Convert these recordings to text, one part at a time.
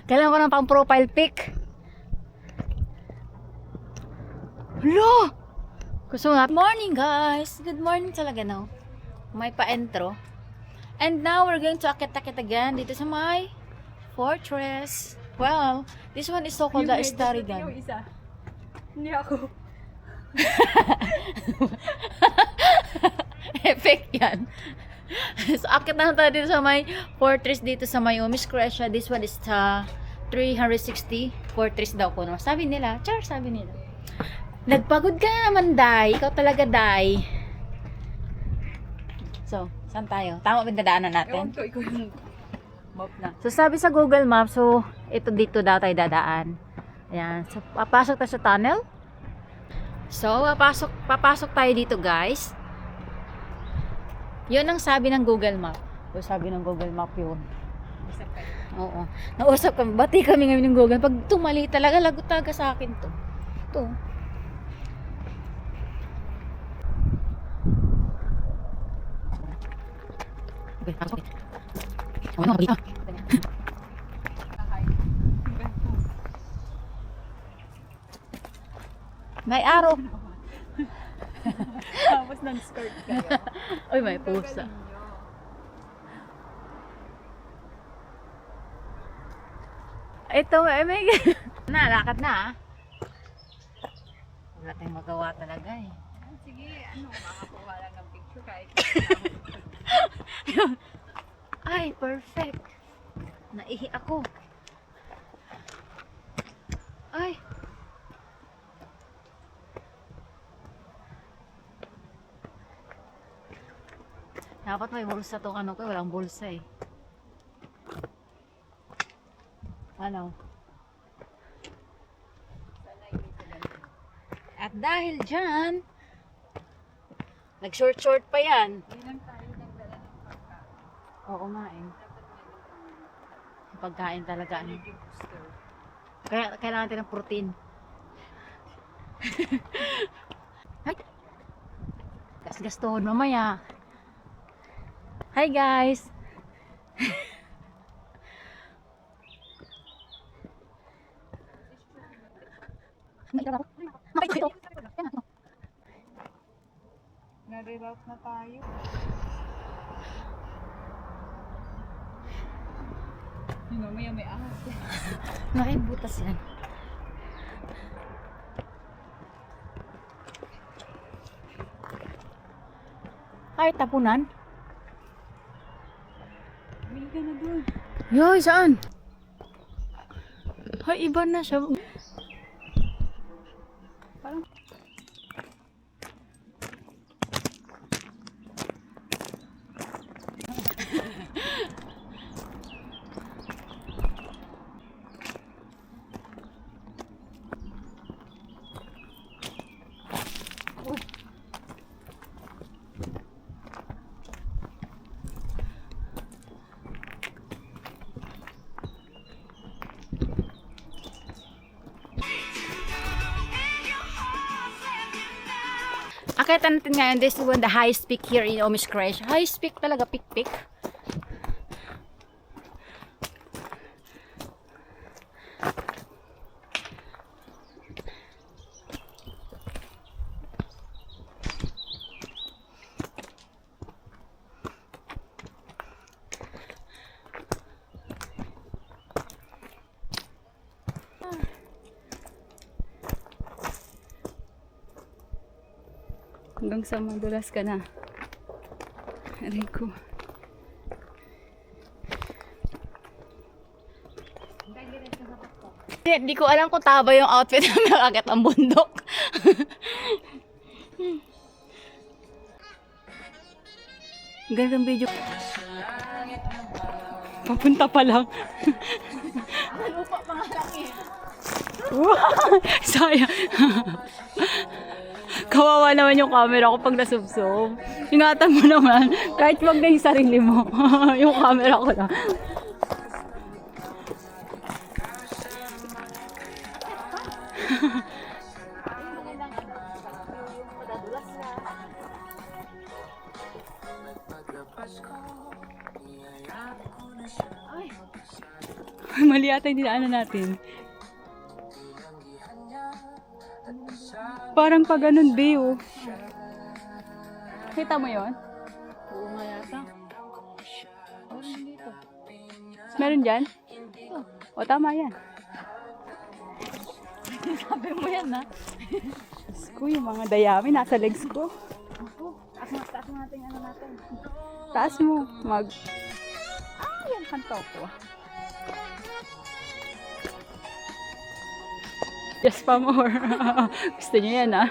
Kailangan ko ng pang profile pic. Hello! Gusto nga. Good morning guys! Good morning talaga no. May pa-intro. And now we're going to akit-akit again dito sa my fortress. Well, this one is so called the Estarigan. Yung isa. Hindi ako. Effect yan. So, akit na tayo dito sa may fortress dito sa may Miss Crescia. This one is 360 fortress daw ko. No? Sabi nila, sabi nila. Nagpagod ka na naman, Day. Ikaw talaga, Day. So, saan tayo? Tama ba yung dadaanan natin? Ewan ko, ikaw yung map na. So, sabi sa Google Maps, so, ito dito daw tayo dadaan. Ayan. So, papasok tayo sa tunnel. So, papasok tayo dito, guys. Yun ang sabi ng Google Map. O, sabi ng Google Map yun. Isap kayo. Oo. Nausap kami. Bati kami ngayon ng Google. Pag tumali talaga, lagot talaga sa akin to. Ito. Okay, pasok. Oh, no, dito. May araw. Tapos non-skirt kayo. Uy, may pusa. Ito, may... Nalakad na, ah. Wala tayong magawa talaga, eh. Sige, makakuha lang ng picture kahit. Ay, perfect. Naihi ako. Ay. Dapat may bulsa tong ano ko, walang bulsa eh. Ano? At dahil dyan, nag-short pa yan. Hindi lang tayo nagdala ng pagkain. Oo nga eh. Pagkain talaga. Ano. Energy booster. Kaya kailangan natin ng protein. Ay! Gas-gas tuhod mamaya. Hi guys! Nare-route na tayo. Mamaya may ahas. Nakibutas yan. Ay, tapunan. May ka na doon. Yoy, saan? Ay, iba na siya. Parang Akita natin ngayon, this is one the highest peak here in Omis Crescia. Highest peak talaga, peak. hanggang sa madulas ka na. Aray ko. Hindi ko alam kung taba yung outfit na nakakit ang bundok. Gandang video. Papunta pa lang. Lupa pa nga lang eh. Sayang. Kawawa naman yung camera ko pag nasubsob. Ingatan mo naman. Kahit wag na yung sarili mo. Yung camera ko lang. Mali ata yung dinaanan natin. Parang pa ganun, be, oh. Kita mo yon? Oo nga yata. Meron dito. Meron dyan? O, tama yan. Sabi mo yan, ha? Diyos ko, yung mga dayami nasa legs ko. Taas mo natin ano natin. Taas mo. Yan, kanto ko. Yes pa more. Gusto niyo yan, ah.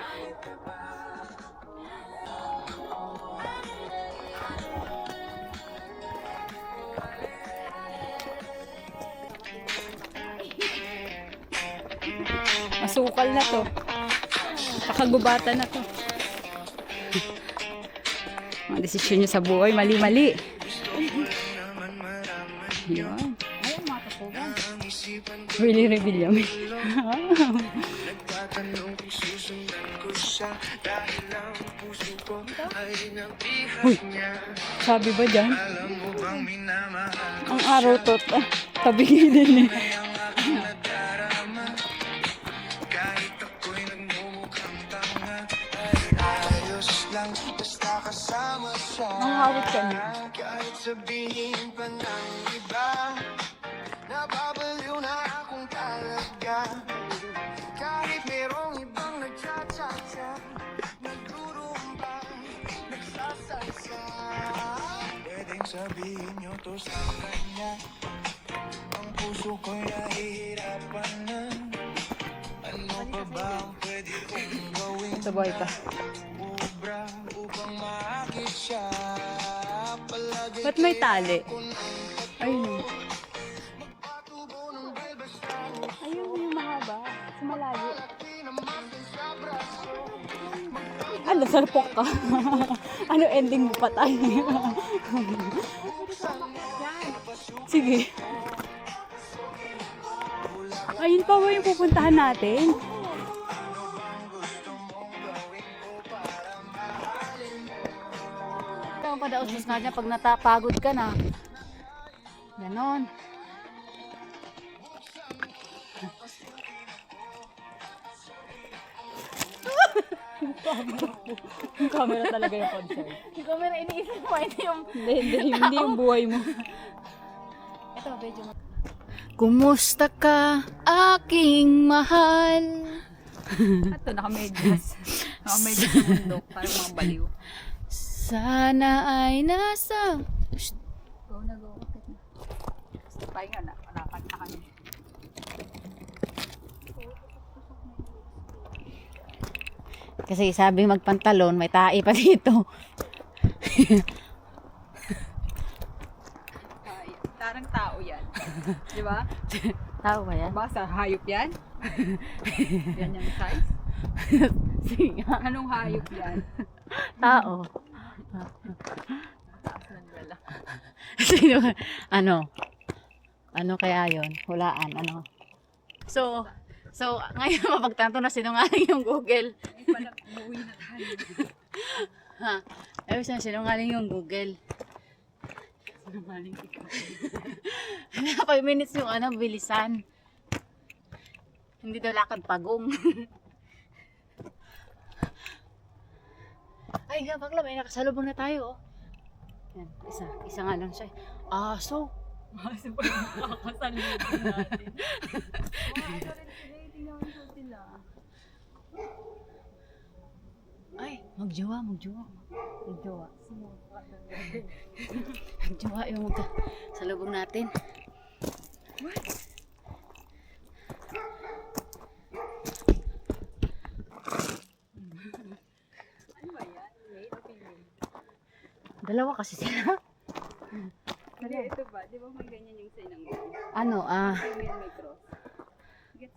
Masukal na to. Pakagubatan na to. Mga desisyon niyo sa buhay, mali-mali. Yun. Ayun, mga kasugan. Really reveal yun. Uy, sabi ba dyan? Ang araw to. Tabigin din eh. Ang hawit ka niya. Kahit sabihin pa ng iba, nababaliw na akong talaga. Kahit merong ibang nagtsatsa, nagdurumba, nagsasalsa. Pwedeng sabihin nyo to sa kanya, ang puso ko'y nahihirapan na. Ano pa ba ang pwede kong gawin? Sabay pa. Ubra upang maakit siya. Palagi Ba't may tali? Ayun. Ayun yung mahaba. Sa malayo. Ano, sarpok ka? Ano ending mo patay? Sige. Ayun pa ba yung pupuntahan natin? Ito ang padaustos nga dyan pag natapagod ka na. Ganon. Yung camera talaga yung concern. Yung camera iniisip mo, ito yung... Hindi yung buhay mo. Ito, medyo Kumusta ka, aking mahal? Ito, naka-medyas. Naka-medyas sa bundok. Parang mga baliw. Sana ay nasa... Go na, go. Pahinga na. Malakad na kami. Kasi sabi magpantalon, may tae pa dito. Tarang tao yan. Di ba? Tao ba yan? Basta hayop yan? Yan yung size? Sige nga. Anong hayop yan? Tao. Taas ng gala. Sino? Ano? Ano kaya yon? Hulaan, ano? So, ngayon mapagtanto na sinungaling yung Google. Ay pala, buwi na tayo. Ha? Ayos na sinungaling yung Google. Sinungaling ikaw. 5 minutes yung ano, bilisan. Hindi daw lakad pagong. Ay, nga bakla, may nakasalubong na tayo, oh. Yan, isa nga lang siya. Aso. Kasi pa yung makakasalubong natin. Wow, ito rin today. Tingnan mo yung sila. Ay, magjowa. Magjowa yung salubong natin. What? Ano ba yan? Male o female? Dalawa kasi sila. Hindi, ito ba? Di ba may ganyan yung sign ng girl? Ano, Female may cross. Gets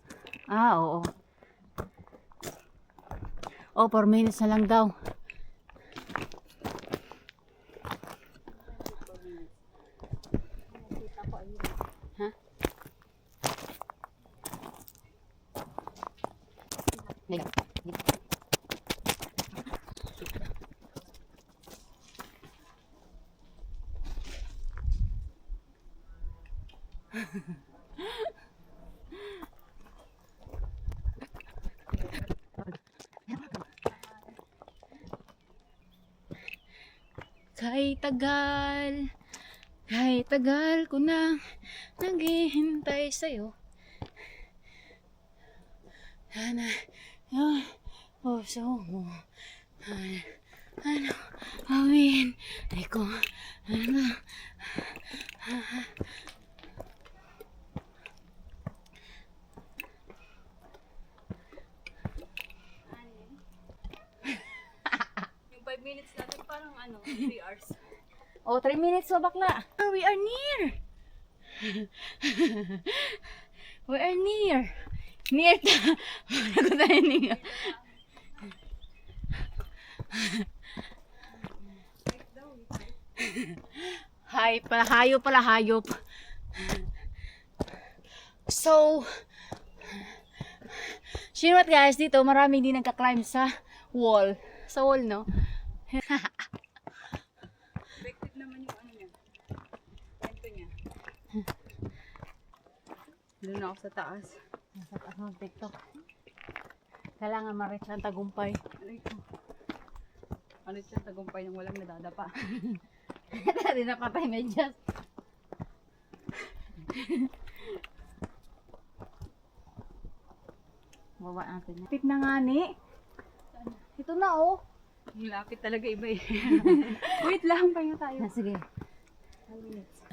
oo. Oh, 4 minutes na lang daw. Ha? Kahit tagal ko nang naghihintay sa'yo. Sana yung puso mo. Ano gawin? Ay ko. Ano? Yung 5 minutes natin parang 3 hours. Oh, 3 minutes so bakla. Oh, we are near. We are near. Near ta. Ano tayo niya? Hayop pala, hayop. So, you know what guys, dito maraming hindi nagka-climb sa wall. Sa wall, no? Effective naman yung niya. Kwento niya. Doon ako sa taas. Nasa taas ng TikTok. Kailangan ma-reach ang tagumpay. Aray ko. Ano siya, tagumpay ng walang nadadapa. Hindi na patay medyas. Baba natin. Lapit na nga ni. Ito na oh. Yung lapit talaga iba eh. Wait lang, pahinga tayo. Sige. 5 minutes.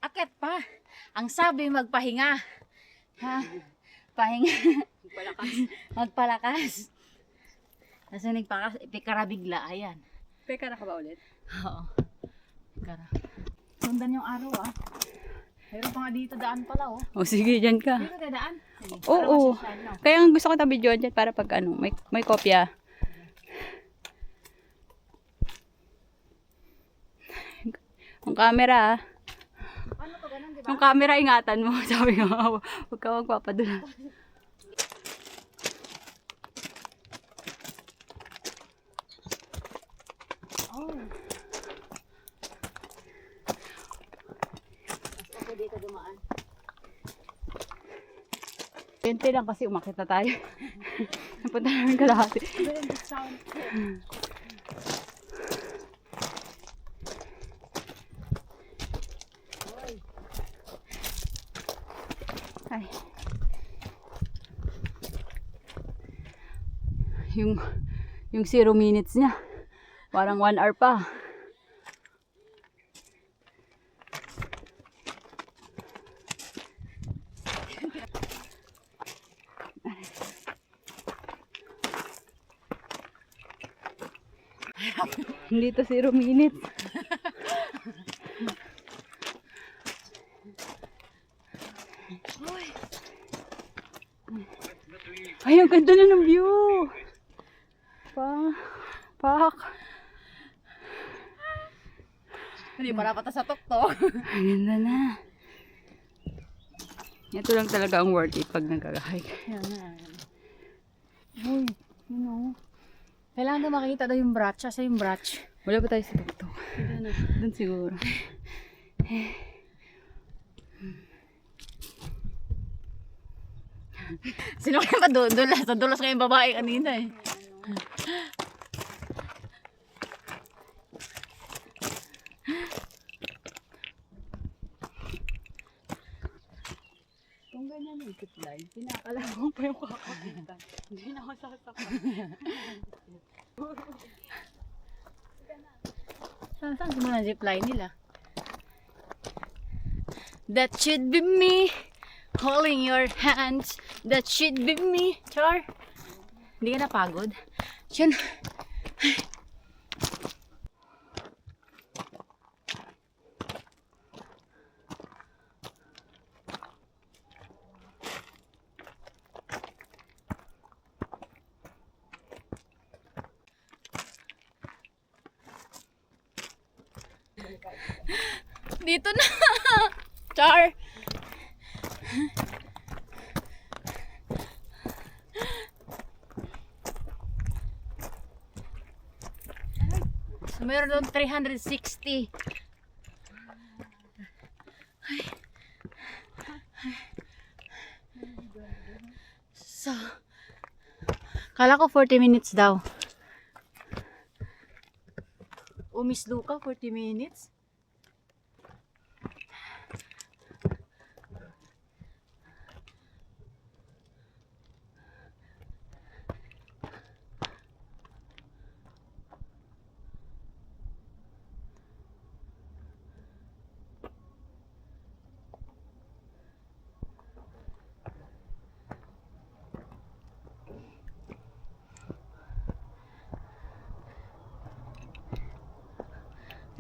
Akit pa. Ang sabi magpahinga. Ha? Pahinga. Palakas. Magpalakas. Kasi pikara bigla. Ayan. Peka na ka ba ulit? Oo. Pikara. Sundan yung araw ah. Meron pa nga dito daan pala oh. O sige, dyan ka. Dito tayo daan. Sige. Oo. Para masasyal, no? Kaya ang gusto ko ta-video dyan para pag may kopya. Yung camera Ano to ganun, di ba? Yung camera ingatan mo. Sabi ko, huwag ka magpapadula. Oh. Mas ako dito dumaan. 20 lang kasi umakit na tayo. Napunta namin kalahati. Meron discount. Ay. Yung 0 minutes niya. Parang 1 hour pa. Hindi to 0 minutes. Ay, ang ganda na ng view. Pak. Hindi para pata sa tuktok. Ang ganda na. Ito lang talaga ang worth it pag nagkakahike. Yan na. Uy, kailangan daw makikita daw yung brach. Asa yung brach? Wala pa tayo sa tuktok. Doon siguro. Sino kayo madudulas? Nadulas kayong babae kanina eh. Kung ganyan yung zipline, pinakalaman pa yung kakakita. Hindi na ako sasakot. Saan simula ang zipline nila? That should be me. Holding your hands. That should be me. Char. Hindi ka napagod? Yun. Dito na. Char. So, meron doon 360. So, kala ko 40 minutes daw. Miss Luca, 40 minutes.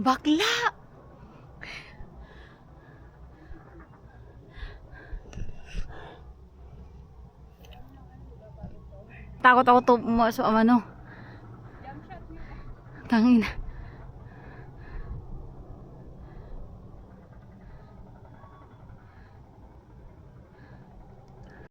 Bakla! Takot ako to ano. Tangina.